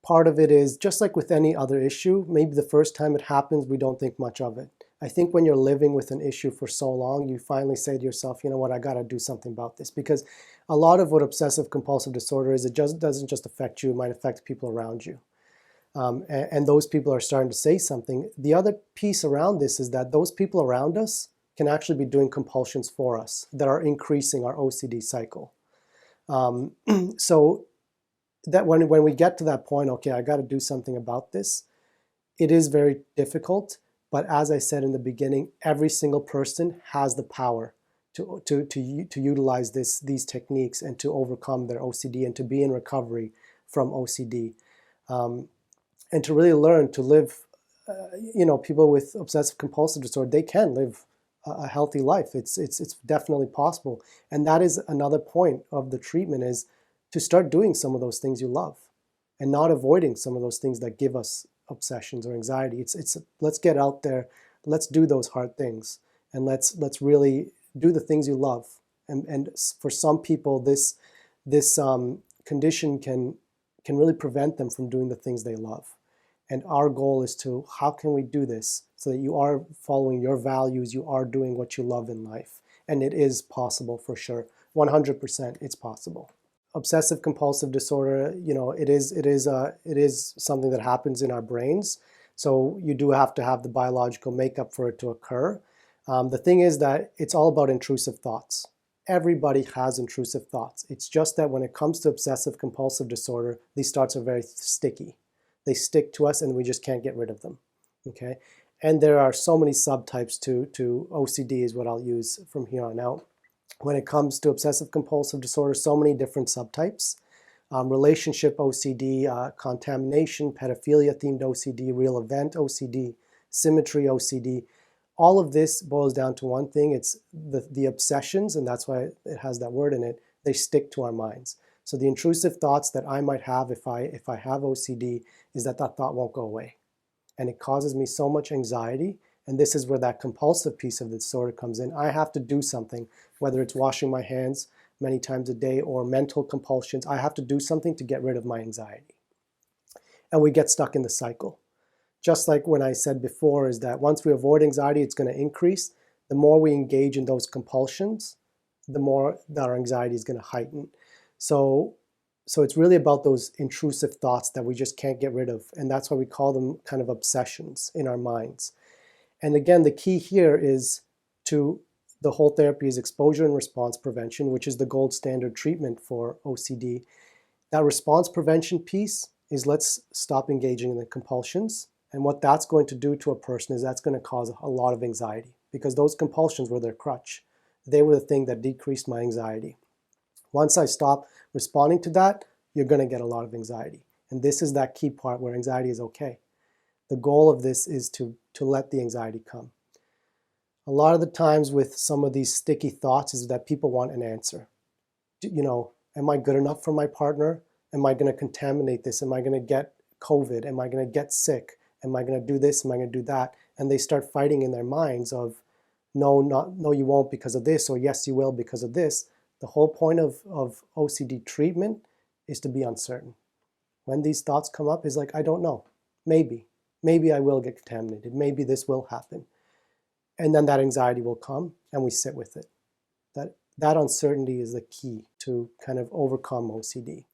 part of it is, just like with any other issue, maybe the first time it happens, we don't think much of it. I think when you're living with an issue for so long, you finally say to yourself, you know what, I got to do something about this. Because a lot of what obsessive compulsive disorder is, it just doesn't just affect you, it might affect people around you. And those people are starting to say something. The other piece around this is that those people around us can actually be doing compulsions for us that are increasing our OCD cycle. So that when we get to that point, okay, I got to do something about this, it is very difficult. But as I said in the beginning, every single person has the power to utilize these techniques and to overcome their OCD and to be in recovery from OCD. And to really learn to live, people with obsessive compulsive disorder, they can live a healthy life. It's definitely possible. And that is another point of the treatment, is to start doing some of those things you love and not avoiding some of those things that give us obsessions or anxiety. It's let's get out there, let's do those hard things, and let's really do the things you love. And for some people, this condition can really prevent them from doing the things they love. And our goal is to, how can we do this so that you are following your values, you are doing what you love in life. And it is possible for sure. 100% it's possible. Obsessive compulsive disorder, it is something that happens in our brains. So you do have to have the biological makeup for it to occur. The thing is that it's all about intrusive thoughts. Everybody has intrusive thoughts. It's just that when it comes to obsessive compulsive disorder, these thoughts are very sticky. They stick to us and we just can't get rid of them, okay? And there are so many subtypes to OCD is what I'll use from here on out. When it comes to obsessive compulsive disorder, so many different subtypes. Relationship OCD, contamination, pedophilia themed OCD, real event OCD, symmetry OCD. All of this boils down to one thing. It's the obsessions, and that's why it has that word in it. They stick to our minds. So the intrusive thoughts that I might have if I have OCD is that thought won't go away. And it causes me so much anxiety. And this is where that compulsive piece of the disorder comes in. I have to do something, whether it's washing my hands many times a day or mental compulsions. I have to do something to get rid of my anxiety. And we get stuck in the cycle. Just like when I said before, is that once we avoid anxiety, it's going to increase. The more we engage in those compulsions, the more that our anxiety is going to heighten. So it's really about those intrusive thoughts that we just can't get rid of. And that's why we call them kind of obsessions in our minds. And again, the key here is the whole therapy is exposure and response prevention, which is the gold standard treatment for OCD. That response prevention piece is, let's stop engaging in the compulsions. And what that's going to do to a person is that's going to cause a lot of anxiety, because those compulsions were their crutch. They were the thing that decreased my anxiety. Once I stop responding to that, you're going to get a lot of anxiety. And this is that key part where anxiety is okay. The goal of this is to let the anxiety come. A lot of the times with some of these sticky thoughts is that people want an answer. Am I good enough for my partner? Am I going to contaminate this? Am I going to get COVID? Am I going to get sick? Am I going to do this? Am I going to do that? And they start fighting in their minds of, no, you won't because of this, or yes, you will because of this. The whole point of OCD treatment is to be uncertain. When these thoughts come up, is like, I don't know. Maybe I will get contaminated. Maybe this will happen. And then that anxiety will come and we sit with it. That uncertainty is the key to kind of overcome OCD.